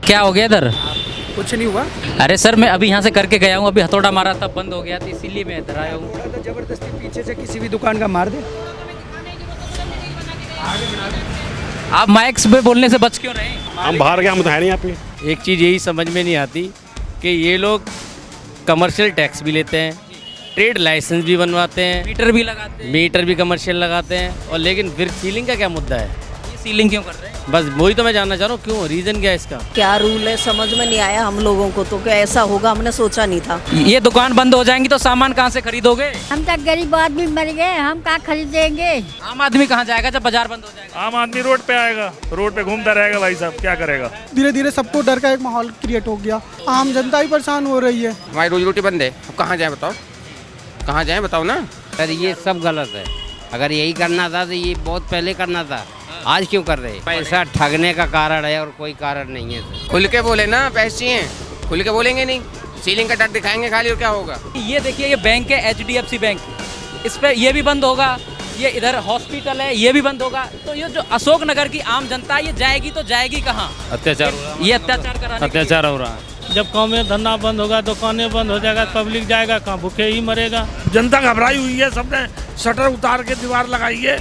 क्या हो गया इधर? कुछ नहीं हुआ। अरे सर मैं अभी यहाँ से करके गया हूँ, अभी हथौड़ा मारा तब बंद हो गया था, इसीलिए मैं इधर आया हूँ। थोड़ा तो जबरदस्ती पीछे से किसी भी दुकान का मार दे। आप माइक पे बोलने से बच क्यों रहे? हम बाहर गए, हम तो है नहीं यहाँ पे। एक चीज़ यही समझ में नहीं आती कि ये लोग कमर्शियल टैक्स भी लेते हैं, ट्रेड लाइसेंस भी बनवाते हैं, मीटर भी कमर्शियल लगाते हैं, और लेकिन फिर सीलिंग का क्या मुद्दा है? ये सीलिंग क्यों कर रहे हैं? बस वही तो मैं जानना चाह रहा हूँ, क्यों, रीज़न क्या है इसका? क्या रूल है समझ में नहीं आया हम लोगों को, तो क्या ऐसा होगा हमने सोचा नहीं था। ये दुकान बंद हो जाएंगी तो सामान कहाँ से खरीदोगे? हम तक गरीब आदमी मर गए, हम कहाँ खरीदेंगे? आम आदमी कहाँ जाएगा जब बाजार बंद हो जाएगा? आम आदमी रोड पे आएगा, रोड पे घूमता रहेगा भाई साहब, क्या करेगा। धीरे धीरे सबको डर का एक माहौल क्रिएट हो गया, आम जनता ही परेशान हो रही है। हमारी रोजी रोटी बंद है, अब कहाँ जाए बताओ, कहाँ जाए बताओ ना। सर ये सब गलत है, अगर यही करना था तो ये बहुत पहले करना था, आज क्यों कर रहे हैं? पैसा ठगने का कारण है और कोई कारण नहीं है सर। खुल के बोले ना, पैसे चाहिए, खुल के बोलेंगे नहीं, सीलिंग का डर दिखाएंगे खाली, और क्या होगा। ये देखिए ये बैंक है HDFC बैंक, इस पे ये भी बंद होगा, ये इधर हॉस्पिटल है ये भी बंद होगा, तो ये जो अशोक नगर की आम जनता ये जाएगी तो जाएगी कहाँ? अत्याचार, ये अत्याचार कराने अत्याचार हो रहा है। जब गाँव में धंधा बंद होगा, दुकानें बंद हो जाएगा, पब्लिक जाएगा कहाँ, भूखे ही मरेगा। जनता घबराई हुई है, सबने शटर उतार के दीवार लगाई है,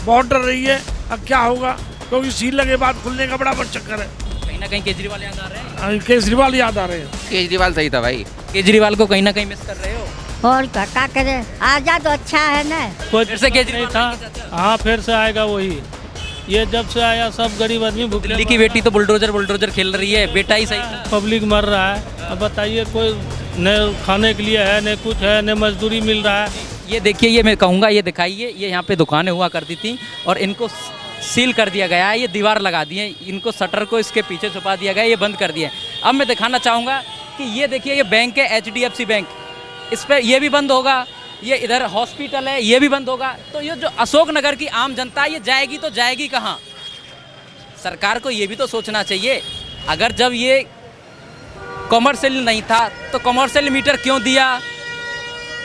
बहुत डर रही है। अब क्या होगा, क्योंकि सील लगे बाद खुलने का बड़ा बड़ चक्कर है। कहीं ना कहीं केजरीवाल याद आ रहे हैं। केजरीवाल याद आ रहे हैं। केजरीवाल सही था भाई, केजरीवाल को कहीं ना कहीं मिस कर रहे हो। और क्या करे, आजा तो अच्छा है ना। कोई फिर से केजरीवाल नहीं था, हाँ फिर से आएगा वही। ये जब से आया सब गरीब आदमी भूखे। दिल्ली की बेटी तो बुलडोजर खेल रही है, बेटा ही सही था। पब्लिक मर रहा है, अब बताइए कोई न खाने के लिए है, न कुछ है, न मजदूरी मिल रहा है। ये देखिए, ये मैं कहूँगा, ये दिखाइए, ये यहाँ पे दुकानें हुआ करती थी और इनको सील कर दिया गया है, ये दीवार लगा दिए, इनको शटर को इसके पीछे छुपा दिया गया है, ये बंद कर दिए। अब मैं दिखाना चाहूँगा कि ये देखिए ये बैंक है HDFC बैंक, इस पर ये भी बंद होगा, ये इधर हॉस्पिटल है ये भी बंद होगा, तो ये जो अशोक नगर की आम जनता ये जाएगी तो जाएगी कहाँ? सरकार को ये भी तो सोचना चाहिए। अगर जब ये कॉमर्शियल नहीं था तो कॉमर्शियल मीटर क्यों दिया,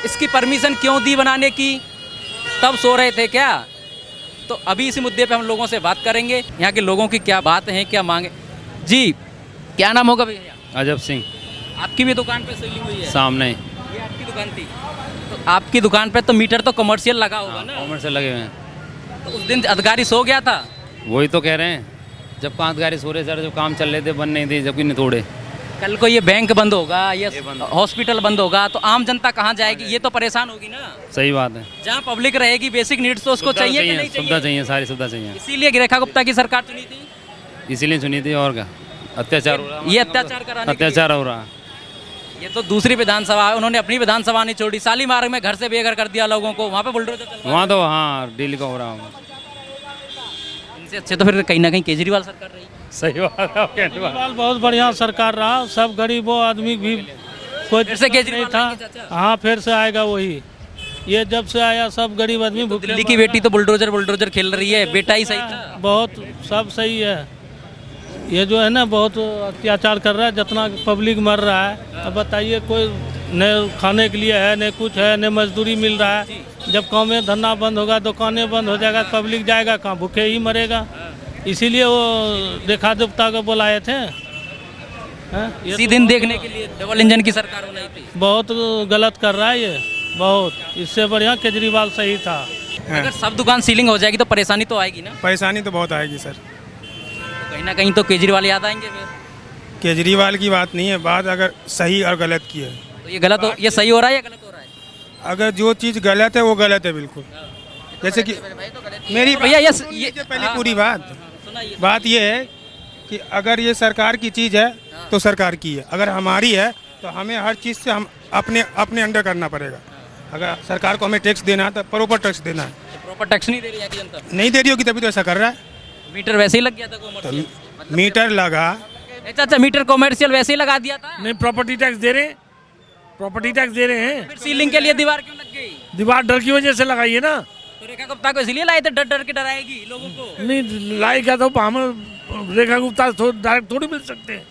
इसकी परमिशन क्यों दी बनाने की, तब सो रहे थे क्या? तो अभी इसी मुद्दे पे हम लोगों से बात करेंगे, यहाँ के लोगों की क्या बात है, क्या मांगे। जी क्या नाम होगा भैया? अजब सिंह। आपकी भी दुकान पे सीलिंग हुई है? सामने ये आपकी दुकान थी, तो आपकी दुकान पे तो मीटर तो कमर्शियल लगा होगा ना? कॉमर्शियल लगे हुए हैं। तो उस दिन अधिकारी सो गया था? वही तो कह रहे हैं, जब कहाँ अधिकारी सो रहे सर, जब काम चल रहे थे बंद नहीं थे, जबकि नहीं तोड़े। कल को ये बैंक बंद होगा, ये हॉस्पिटल बंद होगा, तो आम जनता कहाँ जाएगी? ये तो परेशान होगी ना। सही बात है। जहाँ पब्लिक रहेगी, बेसिक नीड्स तो उसको चाहिए कि नहीं सुविधा चाहिए, सारी सुविधा चाहिए, इसीलिए रेखा गुप्ता की सरकार चुनी थी, इसीलिए चुनी थी। और क्या अत्याचार हो रहा है? ये अत्याचार कराने के लिए। अत्याचार हो रहा है। ये तो दूसरी विधानसभा है, उन्होंने अपनी विधानसभा नहीं छोड़ी, शालीमार में घर से बेघर कर दिया लोगों को, वहाँ पे बुलडोजर चल रहा है। वहाँ तो हाँ डेली का हो रहा होगा। इनसे अच्छे तो फिर कहीं ना कहीं केजरीवाल सरकार रही। सही बात है। केजरीवाल बहुत बढ़िया सरकार रहा, सब गरीबों आदमी भी कोई फिर से दिक्कत केजरीवाल नहीं आएंगे चाचा? था। हाँ फिर से आएगा वही। ये जब से आया सब गरीब आदमी भूखे दिल्ली की बेटी तो बुलडोजर खेल रही है, बेटा ही सही था। बहुत सब सही है। ये जो है ना बहुत अत्याचार कर रहा है, जितना पब्लिक मर रहा है। अब बताइए कोई न खाने के लिए है, न कुछ है, न मजदूरी मिल रहा है। जब गाँव में धंधा बंद होगा, दुकानें बंद हो जाएगा, पब्लिक जाएगा कहाँ, भूखे ही मरेगा। इसीलिए वो रेखा गुप्ता को बुलाए थे। इसी दिन देखने के लिए डबल इंजन की सरकार बनाई थी। बहुत गलत कर रहा है ये, बहुत। इससे बढ़िया केजरीवाल सही था। अगर सब दुकान सीलिंग हो जाएगी तो परेशानी तो आएगी ना? परेशानी तो बहुत आएगी सर। तो कहीं ना कहीं तो केजरीवाल याद आएंगे फिर। केजरीवाल की बात नहीं है, बात अगर सही और गलत की है तो ये गलत हो, ये सही हो रहा है या गलत हो रहा है? अगर जो चीज़ गलत है वो गलत है बिल्कुल। जैसे कि मेरी भैया ये पहली पूरी बात ये है कि अगर ये सरकार की चीज़ है तो सरकार की है, अगर हमारी है तो हमें हर चीज़ से हम अपने अंडर करना पड़ेगा। अगर सरकार को हमें टैक्स देना है तो प्रॉपर टैक्स देना है। प्रॉपर टैक्स नहीं दे रही है कि जनता? नहीं दे रही होगी तभी तो ऐसा कर रहा है। मीटर वैसे ही लग गया था कॉमर्शियल। तो मीटर लगा, अच्छा मीटर कॉमर्शियल वैसे ही लगा दिया था। नहीं, प्रॉपर्टी टैक्स दे रहे हैं, प्रॉपर्टी टैक्स दे रहे हैं। फिर सीलिंग के लिए दीवार क्यों लग गई? दीवार डर की वजह से लगाई है ना। तो रेखा गुप्ता को इसलिए लाए थे, डर डर के डराएगी लोगों को। नहीं लाई क्या, तो हम रेखा गुप्ता डायरेक्ट थोड़ी मिल सकते हैं,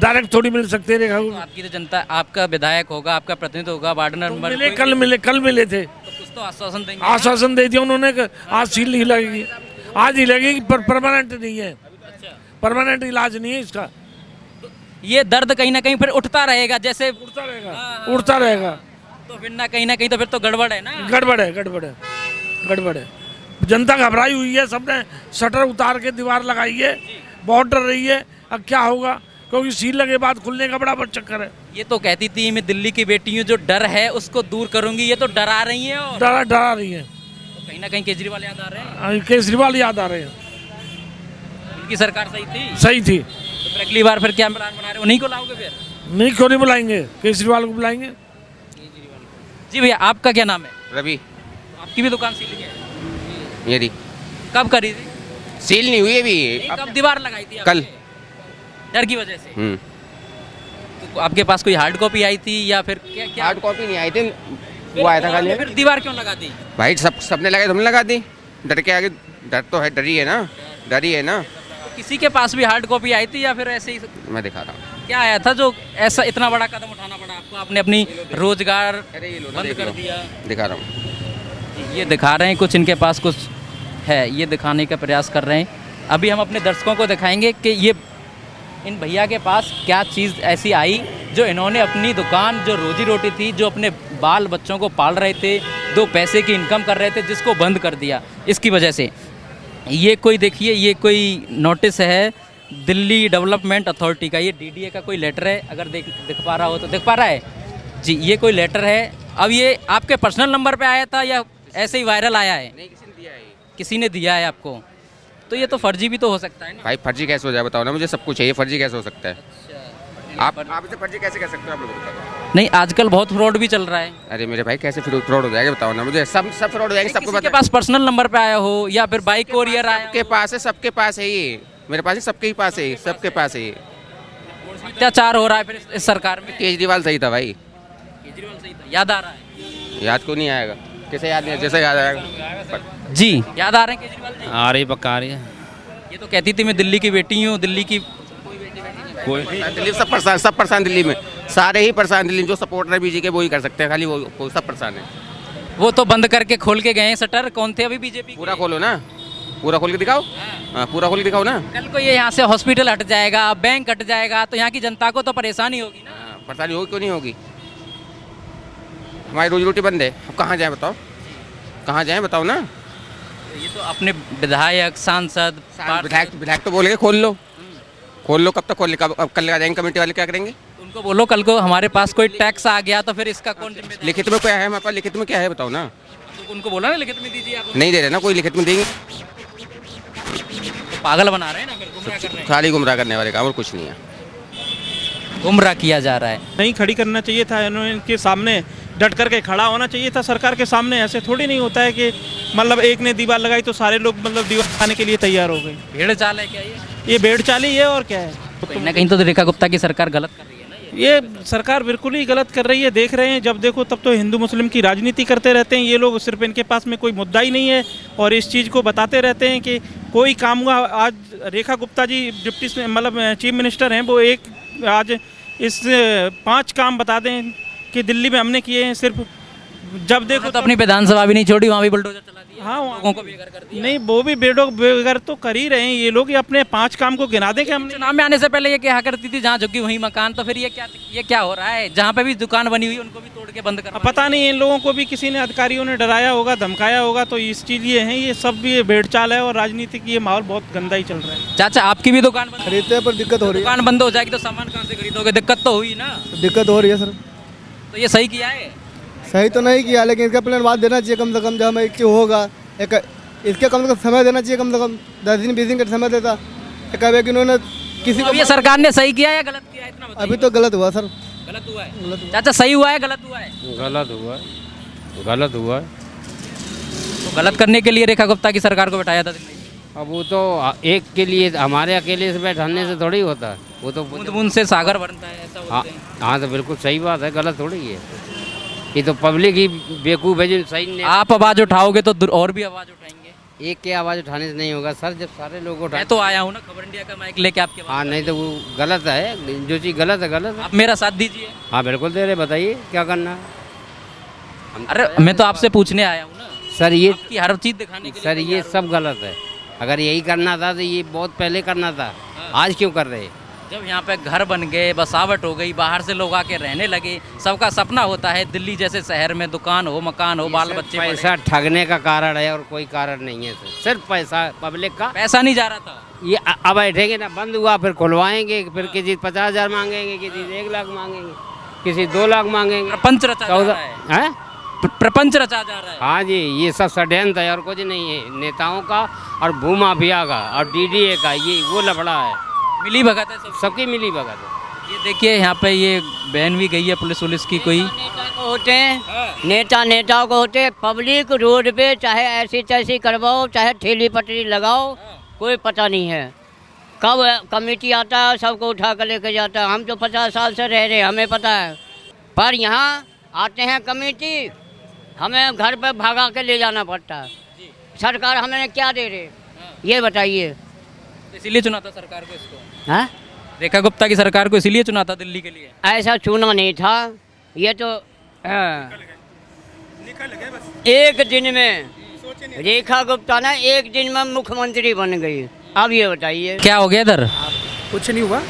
डायरेक्ट थोड़ी मिल सकते हैं रेखा गुप्ता। आपकी तो जनता, आपका विधायक होगा, आपका प्रतिनिधि होगा, वार्ड नंबर कल मिले थे, तो कुछ तो आश्वासन देंगे। आश्वासन दे दिया उन्होंने कि आज सील नहीं लगेगी, आज ही लगेगी, पर परमानेंट नहीं है, परमानेंट इलाज नहीं है इसका। ये दर्द कहीं ना कहीं फिर उठता रहेगा, जैसे उड़ता रहेगा, उड़ता रहेगा। तो फिर ना कहीं तो फिर तो गड़बड़ है ना। गड़बड़ है, गड़बड़ है, गड़बड़ है। जनता घबराई हुई है, सबने शटर उतार के दीवार लगाई है, बहुत डर रही है अब क्या होगा, क्योंकि सील लगे बाद खुलने का बड़ा चक्कर है। ये तो कहती थी मैं दिल्ली की बेटी हूँ, जो डर है उसको दूर करूंगी, ये तो डरा रही है। और डरा रही है। तो कहीं ना कहीं केजरीवाल याद आ रहे हैं। केजरीवाल याद आ रहे हैं। उनकी सरकार सही थी। सही थी। तो फिर अगली बार फिर क्या प्लान बना रहे हो, उन्हीं को लाओगे फिर? नहीं, क्यों नहीं बुलाएंगे, केजरीवाल को बुलाएंगे। जी भैया, आपका क्या नाम है? रवि। आपकी भी दुकान सीलिंग है? ये रही। कब करी थी? सील नहीं हुई अभी। कब दीवार लगाई थी कल। आपने? डर की वजह से। तो आपके पास कोई हार्ड कॉपी आई थी या फिर क्या? हार्ड कॉपी नहीं आई थी, वो आया था खाली। फिर दीवार क्यों लगा दी? भाई सबने लगाई, तुमने लगा दी। डर के आगे डर तो है, डर ही है ना, डर ही है ना। तो किसी के पास भी हार्ड कॉपी आई थी या फिर ऐसे ही? मैं दिखा रहा हूँ क्या आया था जो ऐसा इतना बड़ा कदम उठाना पड़ा आपको? आपने अपनी रोजगार अरे ये लो ना, बंद देख कर लो। दिया। दिखा रहा हूँ। ये दिखा रहे हैं, कुछ इनके पास कुछ है, ये दिखाने का प्रयास कर रहे हैं। अभी हम अपने दर्शकों को दिखाएंगे कि ये इन भैया के पास क्या चीज़ ऐसी आई जो इन्होंने अपनी दुकान, जो रोजी रोटी थी, जो अपने बाल बच्चों को पाल रहे थे, 2 पैसे की इनकम कर रहे थे, जिसको बंद कर दिया इसकी वजह से। ये कोई देखिए, ये कोई नोटिस है दिल्ली डेवलपमेंट अथॉरिटी का, ये डीडीए का कोई लेटर है। अगर दिख पा रहा हो तो दिख पा रहा है जी, ये कोई लेटर है। अब ये आपके पर्सनल नंबर पे आया था या ऐसे ही वायरल आया है? नहीं, किसी ने दिया है। किसी ने दिया है आपको, तो ये तो फर्जी भी तो हो सकता है ना। भाई फर्जी कैसे हो जाए बताओ ना, मुझे सब कुछ है, ये फर्जी कैसे हो सकता है? आप इसे फर्जी कैसे कह सकते हो आप लोग बताओ? नहीं, आजकल बहुत फ्रॉड भी चल रहा है। अरे मेरे भाई कैसे फिर फ्रॉड हो जाएगा बताओ ना मुझे, सब फ्रॉड हो जाएंगे, सबको किसी के पता पास पर्सनल नंबर पे आया हो या फिर बाइक कोरियर आया सबके पास है, सबके पास है ये, मेरे पास है, सबके ही पास है, सबके पास है ये। हो, अत्याचार हो रहा है फिर इस सरकार में। केजरीवाल सही था भाई। केजरीवाल सही था, याद आ रहा है? याद क्यों नहीं आएगा, किसे याद नहीं, जैसे याद आएगा। जी, याद आ रहे हैं केजरीवाल जी? आ रही पक्का आ रही है। ये तो कहती थी मैं दिल्ली की बेटी हूँ, दिल्ली की कोई दिल्ली सब परेशान दिल्ली में, सारे ही परेशान दिल्ली में, जो सपोर्टर है बीजेपी के वो ही कर सकते हैं, खाली वो सब परेशान है। वो तो बंद करके खोल के गए हैं शटर। कौन थे अभी बीजेपी? पूरा खोलो ना, पूरा खोल के दिखाओ। हाँ, पूरा खोल के दिखाओ ना। कल को ये यहाँ से हॉस्पिटल हट जाएगा, बैंक हट जाएगा, तो यहाँ की जनता को तो परेशानी होगी ना। हाँ, परेशानी होगी क्यों नहीं होगी, हमारी रोजी रोटी बंद है, अब कहाँ जाए बताओ, कहाँ जाए बताओ ना। ये तो अपने विधायक, सांसद, विधायक तो बोलेंगे खोल लो, खोल लो, कब तक खोल, अब कल लगा जाएंगे कमेटी वाले, क्या करेंगे? उनको बोलो कल को हमारे पास कोई टैक्स आ गया तो फिर इसका कौन जिम्मेदार? लिखित में क्या है हमारे पास, लिखित में क्या है बताओ ना। तो उनको बोला ना लिखित में दीजिए आप। नहीं दे रहे ना, कोई लिखित में देंगे, तो पागल बना रहे हैं ना, फिर गुमराह कर रहे हैं। खाली गुमराह करने वाले काम और कुछ नहीं है। गुमराह किया जा रहा है। नहीं खड़ी करना चाहिए था, इन्होंने इनके सामने डट करके खड़ा होना चाहिए था सरकार के सामने। ऐसे थोड़ी नहीं होता है कि मतलब एक ने दीवार लगाई तो सारे लोग मतलब दीवार खाने के लिए तैयार हो गए। भेड़ चाल है क्या ये भेड़ चाली है और क्या है? कहीं ना कहीं तो रेखा गुप्ता की सरकार गलत कर रही है ना। ये सरकार बिल्कुल ही गलत कर रही है। देख रहे हैं, जब देखो तब तो हिंदू मुस्लिम की राजनीति करते रहते हैं ये लोग। सिर्फ इनके पास में कोई मुद्दा ही नहीं है और इस चीज़ को बताते रहते हैं कि कोई काम हुआ। आज रेखा गुप्ता जी डिप्टी मतलब चीफ मिनिस्टर हैं, वो एक आज इस 5 काम बता दें कि दिल्ली में हमने किए हैं। सिर्फ जब देखो तो अपनी विधानसभा भी नहीं छोड़ी, वहाँ भी बुलडोजर चला दिया। हाँ, लोगों को बेघर कर दिया। नहीं, वो भी बेघर तो कर ही रहे हैं ये लोग। ये अपने 5 काम को गिना दें कि हमने। चुनाव में आने से पहले ये कहा करती थी जहाँ झुकी वहीं मकान, तो फिर ये क्या हो रहा है? जहाँ पे भी दुकान बनी हुई है उनको भी तोड़ के बंद कर। पता नहीं इन लोगों को भी किसी ने अधिकारियों ने डराया होगा, धमकाया होगा, तो इस चीज़ ये है, ये सब भी भेड़ चाल है और राजनीतिक ये माहौल बहुत गंदा ही चल रहा है। चाचा, आपकी भी दुकान बंद खरीदते हैं पर दिक्कत हो रही है। दुकान बंद हो जाएगी तो सामान कहाँ से खरीदोगे? दिक्कत तो हुई ना। दिक्कत हो रही है सर। तो ये सही किया है? सही तो नहीं किया, लेकिन इसका प्लान बाद देना चाहिए कम से कम। जब हमें एक चीज़ होगा, एक इसके कम से कम समय देना चाहिए, कम से कम 10 दिन 20 दिन का समय देता। कहे कि इन्होंने किसी को ये सरकार ने सही किया या गलत किया, इतना बताइए। अभी तो गलत हुआ सर। गलत हुआ है चाचा? सही हुआ है गलत हुआ है? गलत हुआ है, गलत हुआ है। तो गलत करने के लिए रेखा गुप्ता की सरकार को बैठाया था दिल्ली। अब वो तो एक के लिए, हमारे अकेले से बैठाने से थोड़ी होता है। वो तो बूंद बूंद से सागर बनता है, ऐसा हाँ बोलते हैं। हाँ, तो बिल्कुल सही बात है, गलत थोड़ी है। ये तो पब्लिक ही बेवकूफ़ है जो सही नहीं। आप आवाज उठाओगे तो और भी आवाज उठाएंगे। एक के आवाज़ उठाने से नहीं होगा सर, जब सारे लोग मैं उठाए। तो आया हूँ ना खबर इंडिया का माइक लेके आपके पास। हाँ, नहीं तो वो गलत है, जो चीज़ गलत है गलत है। आप मेरा साथ दीजिए। हाँ बिल्कुल दे रहे, बताइए क्या करना है। अरे मैं तो आपसे पूछने आया हूँ ना सर ये आपकी हर चीज दिखाने के लिए। सर ये सब गलत है। अगर यही करना था तो ये बहुत पहले करना था, आज क्यों कर रहे? जब यहाँ पे घर बन गए, बसावट हो गई, बाहर से लोग आके रहने लगे, सबका सपना होता है दिल्ली जैसे शहर में दुकान हो, मकान हो, बाल बच्चे पढ़े। पैसा ठगने का कारण है और कोई कारण नहीं है सर। सिर्फ पैसा पब्लिक का। पैसा नहीं जा रहा था। ये अब बैठेंगे ना, बंद हुआ फिर खुलवाएंगे, फिर किसी 50,000 मांगेंगे, किसी 1 लाख मांगेंगे, किसी 2 लाख मांगेंगे। प्रपंच रचा जा रहा है। हैं? प्रपंच रचा जा रहा है। हाँ जी, ये सब षड्यंत्र है और कुछ नहीं है। नेताओं का और भूमाफिया का और DDA का, ये वो लफड़ा है। मिली भगत है सब। सबकी मिली भगत है। ये देखिए यहाँ पे ये बहन भी गई है पुलिस की कोई। होते हैं नेताओं को होते हैं। पब्लिक रोड पे चाहे ऐसी तैसी करवाओ, चाहे ठेली पटरी लगाओ, कोई पता नहीं है कब कमेटी आता है, सबको उठा कर लेके जाता है। हम तो 50 साल से रह रहे हैं, हमें पता है। पर यहाँ आते हैं कमेटी, हमें घर पे भागा के ले जाना पड़ता है। सरकार हमें क्या दे रहे, ये बताइए। इसीलिए चुना था सरकार को इसको। हाँ, रेखा गुप्ता की सरकार को इसीलिए चुना था दिल्ली के लिए। ऐसा चुना नहीं था, ये तो एक दिन में रेखा गुप्ता ना एक दिन में मुख्यमंत्री बन गई। अब ये बताइए क्या हो गया इधर? कुछ नहीं हुआ,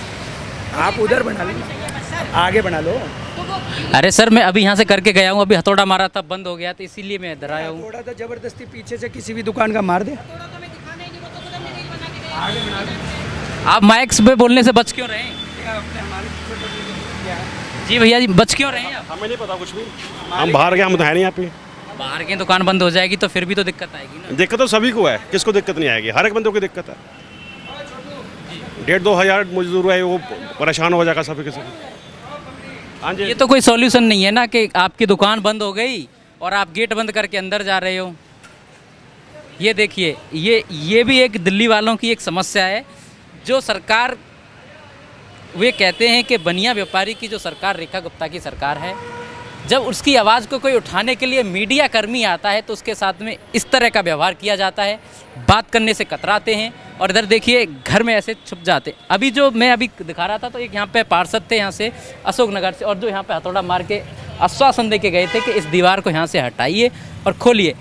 आप उधर बना लो, आगे बना लो। अरे सर, मैं अभी यहाँ से करके गया हूँ, अभी हथौड़ा मारा था, बंद हो गया, तो इसीलिए मैं इधर आया हूँ। थोड़ा तो जबरदस्ती पीछे से किसी भी दुकान का मार दे। आप माइक पे बोलने से बच क्यों रहे हैं? जी भैया जी, बच क्यों रहे हैं आप? हमें नहीं पता कुछ भी, हम बाहर गए, हम तो है नहीं यहाँ पे। बाहर की दुकान बंद हो जाएगी तो फिर भी तो दिक्कत आएगी ना। दिक्कत तो सभी को है, किसको दिक्कत नहीं आएगी? हर एक बंदे को दिक्कत है। 1,500-2 हज़ार मजदूर है, वो परेशान हो जाएगा सभी के सभी। हाँ जी, ये तो कोई सॉल्यूशन नहीं है ना कि आपकी दुकान बंद हो गई और आप गेट बंद करके अंदर जा रहे हो। ये देखिए, ये भी एक दिल्ली वालों की एक समस्या है। जो सरकार, वे कहते हैं कि बनिया व्यापारी की जो सरकार रेखा गुप्ता की सरकार है, जब उसकी आवाज़ को कोई उठाने के लिए मीडिया कर्मी आता है तो उसके साथ में इस तरह का व्यवहार किया जाता है, बात करने से कतराते हैं और इधर देखिए घर में ऐसे छुप जाते। अभी जो मैं अभी दिखा रहा था तो एक यहाँ पे पार्षद थे यहाँ से अशोक नगर से, और जो यहाँ पे हथौड़ा मार के आश्वासन दे के गए थे कि इस दीवार को यहाँ से हटाइए और खोलिए।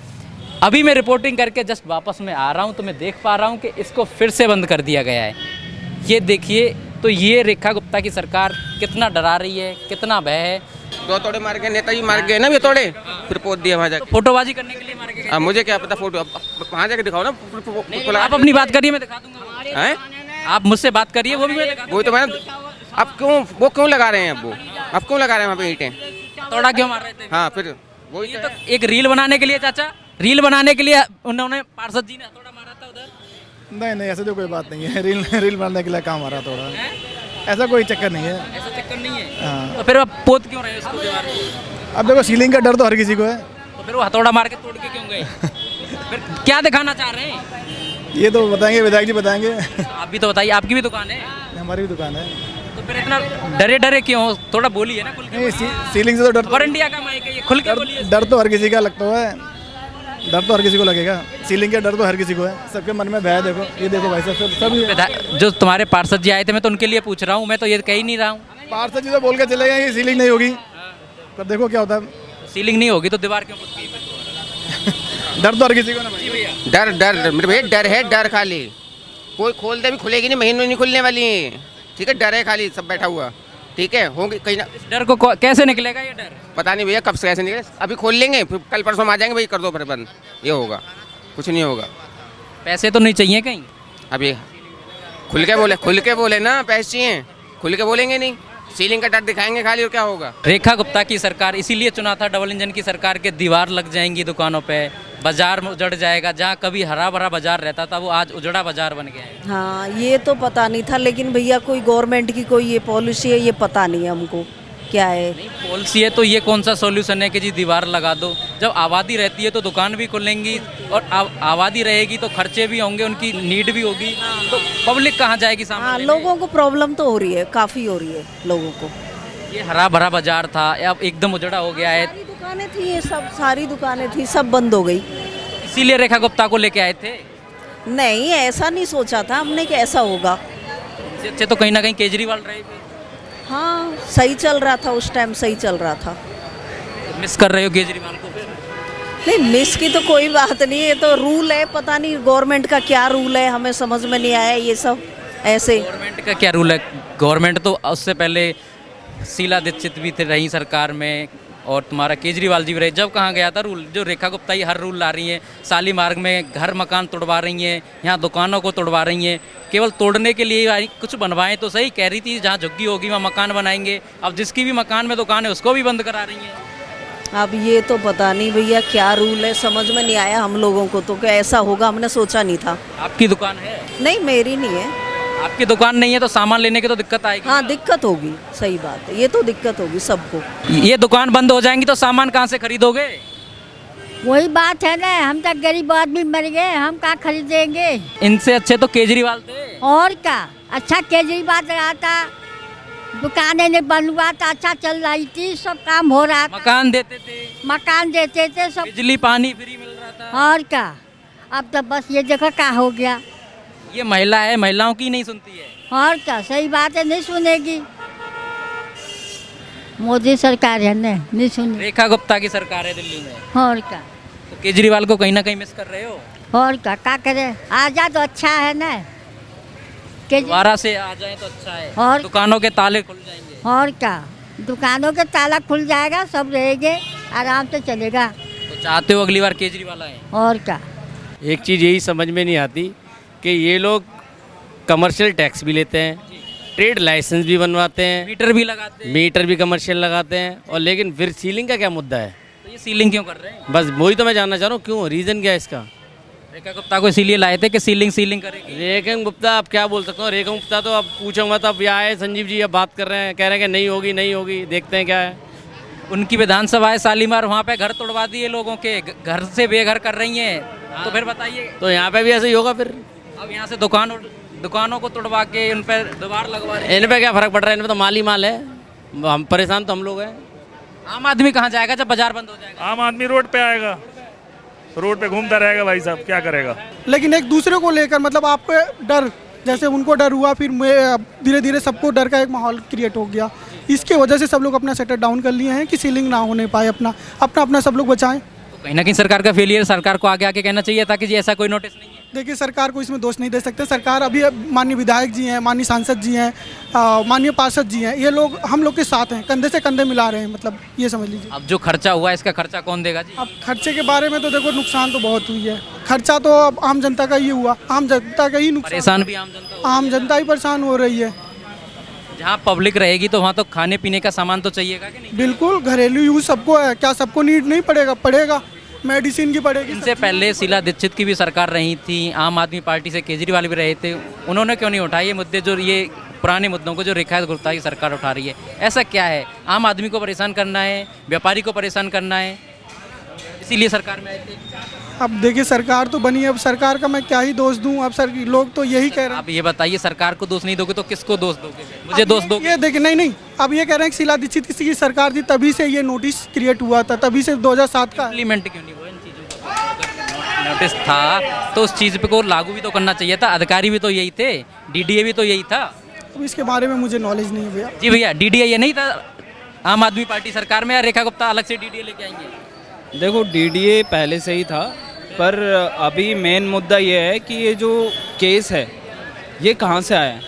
अभी मैं रिपोर्टिंग करके जस्ट वापस में आ रहा हूँ तो मैं देख पा रहा हूँ कि इसको फिर से बंद कर दिया गया है। ये देखिए, तो ये रेखा गुप्ता की सरकार कितना डरा रही है, कितना भय है। 2 तोड़े मार के नेताजी मार गए ना, ये तोड़े फिर पोत दिया वहाँ जाके। फोटोबाजी करने के लिए मार के गए। अब मुझे क्या पता, फोटो वहाँ जाके दिखाओ ना। आप अपनी बात करिए, मैं दिखा दूंगा। हैं? आप मुझसे बात करिए, वो भी मैं दिखा वही तो मैं, अब क्यों लगा रहे हैं? अब क्यों लगा रहे हैं वहाँ पे ईंटें? थोड़ा क्यों मार रहे थे? हाँ, फिर वही ये तो एक रील बनाने के लिए, चाचा, रील बनाने के लिए उन्होंने पार्षद जी ने थोड़ा मारा था उधर। नहीं, ऐसे तो कोई बात नहीं है। रील बनाने के लिए काम आ रहा थोड़ा, ऐसा कोई चक्कर नहीं है। ऐसा चक्कर नहीं है। हाँ। तो फिर आप पोत क्यों रहे हो इसको दीवार को? अब देखो, सीलिंग का डर तो हर किसी को है। तो फिर वो हथौड़ा मार के तोड़ के क्यों गए? फिर क्या दिखाना चाह रहे हैं? ये तो बताएंगे, विधायक जी बताएंगे। आप भी तो बताइए, आपकी भी दुकान है। हमारी भी दुकान है। तो फिर इतना डरे क्यों? थोड़ा बोलिए ना, खुल के। नहीं, सीलिंग से तो और इंडिया का माइक है ये, खुल के बोलिए। डर तो हर किसी का लगता है, डर तो हर किसी को लगेगा। सीलिंग का डर तो हर किसी को है, सबके मन में भय। देखो, ये देखो भाई साहब, सब जो तुम्हारे पार्षद जी आए थे, मैं तो उनके लिए पूछ रहा हूँ, मैं तो ये कह ही नहीं रहा हूँ। पार्षद जी तो बोल के चले गए कि सीलिंग नहीं होगी, पर देखो क्या होता है। सीलिंग नहीं होगी तो दीवार क्यों पुत गई? डर तो हर किसी को ना जी भैया। डर मेरे भैया, डर है, डर खाली। कोई खोल दे भी खुलेगी नहीं, महीनों नहीं खुलने वाली है। ठीक है, डर है खाली, सब बैठा हुआ। ठीक है, होंगे कहीं ना। डर को कैसे निकलेगा ये डर? पता नहीं भैया कब से कैसे निकले। अभी खोल लेंगे, फिर कल परसों में आ जाएंगे, भाई कर दो फिर बंद। ये होगा, कुछ नहीं होगा। पैसे तो नहीं चाहिए कहीं? अभी खुल के बोले ना, पैसे चाहिए, खुल के बोलेंगे नहीं। सीलिंग का डर दिखाएंगे खाली, और क्या होगा? रेखा गुप्ता की सरकार इसीलिए चुना था, डबल इंजन की सरकार के दीवार लग जाएंगी दुकानों पे, बाजार उजड़ जाएगा। जहाँ कभी हरा भरा बाजार रहता था वो आज उजड़ा बाजार बन गया है। हाँ, ये तो पता नहीं था, लेकिन भैया कोई गवर्नमेंट की कोई ये पॉलिसी है, ये पता नहीं है हमको क्या है। नहीं, पॉलिसी है तो ये कौन सा सॉल्यूशन है कि जी दीवार लगा दो? जब आबादी रहती है तो दुकान भी खुलेंगी, और आबादी रहेगी तो खर्चे भी होंगे, उनकी नीड भी होगी, तो पब्लिक कहाँ जाएगी सामान? हाँ, लोगों को प्रॉब्लम तो हो रही है, काफ़ी हो रही है लोगों को। ये हरा भरा बाजार था, अब एकदम उजड़ा हो गया है। सारी दुकानें थी, ये सब सारी दुकानें थी, सब बंद हो गई। इसीलिए रेखा गुप्ता को लेके आए थे? नहीं, ऐसा नहीं सोचा था हमने कि ऐसा होगा। इससे अच्छे तो कहीं ना कहीं केजरीवाल रहे थे। हाँ, सही चल रहा था उस टाइम, सही चल रहा था। मिस कर रहे हो केजरीवाल को? नहीं, मिस की तो कोई बात नहीं है, ये तो रूल है, पता नहीं गवर्नमेंट का क्या रूल है, हमें समझ में नहीं आया ये सब। ऐसे। गवर्नमेंट का क्या रूल है? गवर्नमेंट तो उससे पहले शीला दीक्षित भी थे रही सरकार में, और तुम्हारा केजरीवाल जी भी रहे। जब कहाँ गया था रूल? जो रेखा गुप्ता ही हर रूल ला रही हैं, साली मार्ग में घर मकान तोड़वा रही हैं, यहाँ दुकानों को तोड़वा रही हैं, केवल तोड़ने के लिए आई। कुछ बनवाएं तो सही। कह रही थी जहाँ झुग्गी होगी वहाँ मकान बनाएंगे, अब जिसकी भी मकान में दुकान है उसको भी बंद करा रही हैं। अब ये तो पता नहीं भैया क्या रूल है, समझ में नहीं आया हम लोगों को तो, क्या ऐसा होगा हमने सोचा नहीं था। आपकी दुकान है? नहीं मेरी नहीं है। आपकी दुकान नहीं है तो सामान लेने की तो दिक्कत आएगी। हाँ दिक्कत होगी, सही बात है, ये तो दिक्कत होगी सबको। ये दुकान बंद हो जाएंगी तो सामान कहाँ से खरीदोगे? वही बात है ना, हम तक गरीब आदमी मर गए, हम कहाँ खरीदेंगे। इनसे अच्छे तो केजरीवाल थे। और क्या अच्छा केजरीवाल रहा था, दुकानें ने बंद हुआ था, अच्छा चल रही थी, सब काम हो रहा था, मकान देते थे, मकान देते थे, सब बिजली पानी फ्री मिल रहा था। और क्या अब तो बस ये देखो क्या हो गया। ये महिला है, महिलाओं की नहीं सुनती है। और क्या सही बात है, नहीं सुनेगी। मोदी सरकार है ना, नहीं सुने। रेखा गुप्ता की सरकार है दिल्ली में। और क्या तो केजरीवाल को कहीं ना कहीं मिस कर रहे हो। और क्या करे, आ जा तो अच्छा है ना। दोबारा से आ जाए तो अच्छा है, और दुकानों के ताले खुल जाएंगे। और क्या दुकानों के ताला खुल जाएगा, सब रहेंगे, आराम से चलेगा। तो चाहते हो अगली बार केजरीवाल आए? और क्या एक चीज़ यही समझ में नहीं आती कि ये लोग कमर्शियल टैक्स भी लेते हैं, ट्रेड लाइसेंस भी बनवाते हैं, मीटर भी लगाते हैं, मीटर भी कमर्शियल लगाते हैं, और लेकिन फिर सीलिंग का क्या मुद्दा है? तो ये सीलिंग क्यों कर रहे हैं? बस वही तो मैं जानना चाह रहा हूँ, क्यों, रीज़न क्या है इसका? रेखा गुप्ता को इसीलिए लाए थे कि सीलिंग करेगी। रेखा गुप्ता आप क्या बोल सकते हो? रेखा गुप्ता तो अब पूछूंगा तो अब यहाँ आए संजीव जी, अब बात कर रहे हैं, कह रहे हैं कि नहीं होगी, देखते हैं क्या है। उनकी विधानसभा है शालीमार, वहाँ पे घर तोड़वा दिए लोगों के, घर से बेघर कर रही हैं। तो फिर बताइए, तो यहाँ पे भी ऐसे ही होगा फिर? अब यहाँ से दुकानों को तोड़वा के उन पर दीवार लगवा रहे हैं। इन पे क्या फ़र्क पड़ रहा है? इन पे तो माल ही माल है, हम परेशान तो हम लोग हैं। आम आदमी कहाँ जाएगा जब बाजार बंद हो जाएगा? आम आदमी रोड पे आएगा, रोड पे घूमता रहेगा भाई साहब, क्या करेगा। लेकिन एक दूसरे को लेकर मतलब आपको डर, जैसे उनको डर हुआ, फिर धीरे धीरे सबको डर का एक माहौल क्रिएट हो गया। इसके वजह से सब लोग अपना शटर डाउन कर लिए हैं कि सीलिंग ना होने पाए, अपना सब लोग बचाएं। तो कहीं ना कहीं सरकार का फेलियर, सरकार को आगे आके कहना चाहिए था कि जी ऐसा कोई नोटिस नहीं है। देखिए सरकार को इसमें दोष नहीं दे सकते। सरकार अभी माननीय विधायक जी हैं, माननीय सांसद जी हैं, माननीय पार्षद जी हैं, ये लोग हम लोग के साथ हैं, कंधे से कंधे मिला रहे हैं, मतलब ये समझ लीजिए। अब जो खर्चा हुआ है इसका खर्चा कौन देगा जी? अब खर्चे के बारे में तो देखो नुकसान तो बहुत हुई है, खर्चा तो अब आम जनता का ही हुआ, आम जनता का ही नुकसान, परेशान भी आम जनता ही परेशान हो रही है। जहाँ पब्लिक रहेगी तो वहाँ तो खाने पीने का सामान तो चाहिएगा कि नहीं? बिल्कुल, घरेलू यूज सबको है, क्या सबको नीड नहीं पड़ेगा, मेडिसिन की पड़ेगी। इनसे पहले शीला दीक्षित की भी सरकार रही थी, आम आदमी पार्टी से केजरीवाल भी रहे थे, उन्होंने क्यों नहीं उठाए ये मुद्दे, जो ये पुराने मुद्दों को जो रेखा गुप्ता की सरकार उठा रही है? ऐसा क्या है? आम आदमी को परेशान करना है, व्यापारी को परेशान करना है, इसीलिए सरकार में आए थे। अब देखिए सरकार तो बनी है, अब सरकार का मैं क्या ही दोष दूं। अब सर लोग तो यही कह रहे हैं। आप ये बताइए, सरकार को दोष नहीं दोगे तो किसको दोष दोगे? मुझे दोष दोगे? ये देखिए, नहीं, अब ये कह रहे हैं कि शीला दीक्षित किसी की सरकार थी, तभी से ये नोटिस क्रिएट हुआ था, तभी से 2007 का इम्प्लीमेंट क्यों नहीं हुआ इन चीज़ों का? नोटिस था तो उस चीज़ पे को लागू भी तो करना चाहिए था, अधिकारी भी तो यही थे, डीडीए भी तो यही था। अब इसके बारे में मुझे नॉलेज नहीं है भैया। जी भैया, डीडीए ये नहीं था आम आदमी पार्टी सरकार में, या रेखा गुप्ता अलग से डीडीए लेके आएंगे? देखो डीडीए पहले से ही था, पर अभी मेन मुद्दा ये है कि ये जो केस है ये कहाँ से आया है।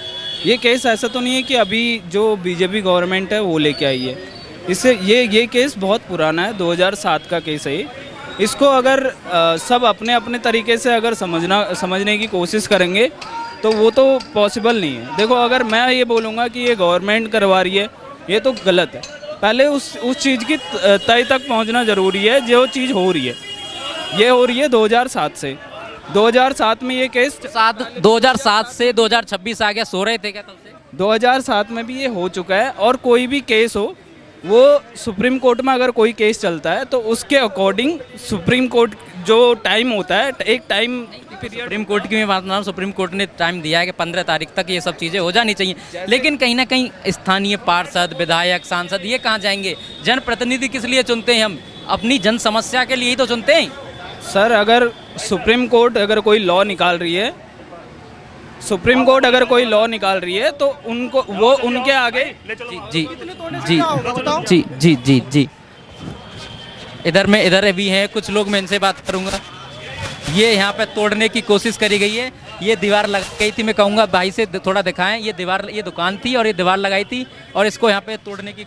ये केस ऐसा तो नहीं है कि अभी जो बीजेपी गवर्नमेंट है वो लेके आई है, इससे ये केस बहुत पुराना है, 2007 का केस है ये। इसको अगर सब अपने अपने तरीके से अगर समझने की कोशिश करेंगे तो वो तो पॉसिबल नहीं है। देखो अगर मैं ये बोलूँगा कि ये गवर्नमेंट करवा रही है, ये तो गलत है। पहले उस चीज़ की तय तक पहुंचना ज़रूरी है, जो चीज़ हो रही है। ये हो रही है 2007 से, 2007 में ये केस 2007 से 2026 आ गया, सो रहे थे क्या तब से? 2007 में भी ये हो चुका है। और कोई भी केस हो, वो सुप्रीम कोर्ट में अगर कोई केस चलता है तो उसके अकॉर्डिंग सुप्रीम कोर्ट जो टाइम होता है, एक टाइम सुप्रीम कोर्ट की मैं बात ना, सुप्रीम कोर्ट ने टाइम दिया है कि 15 तारीख तक ये सब चीज़ें हो जानी चाहिए, लेकिन कहीं ना कहीं स्थानीय पार्षद, विधायक, सांसद ये कहाँ जाएंगे? जनप्रतिनिधि किस लिए चुनते हैं हम? अपनी जन समस्या के लिए ही तो चुनते हैं। सर अगर सुप्रीम कोर्ट अगर कोई लॉ निकाल रही है, सुप्रीम कोर्ट अगर कोई लॉ निकाल रही है तो उनको वो उनके आगे जी इधर भी हैं कुछ लोग, मैं इनसे बात करूंगा। ये यहाँ पे तोड़ने की कोशिश करी गई है, ये दीवार लग गई थी। मैं कहूँगा भाई से थोड़ा दिखाएं, ये दीवार, ये दुकान थी और ये दीवार लगाई थी और इसको यहाँ पे तोड़ने की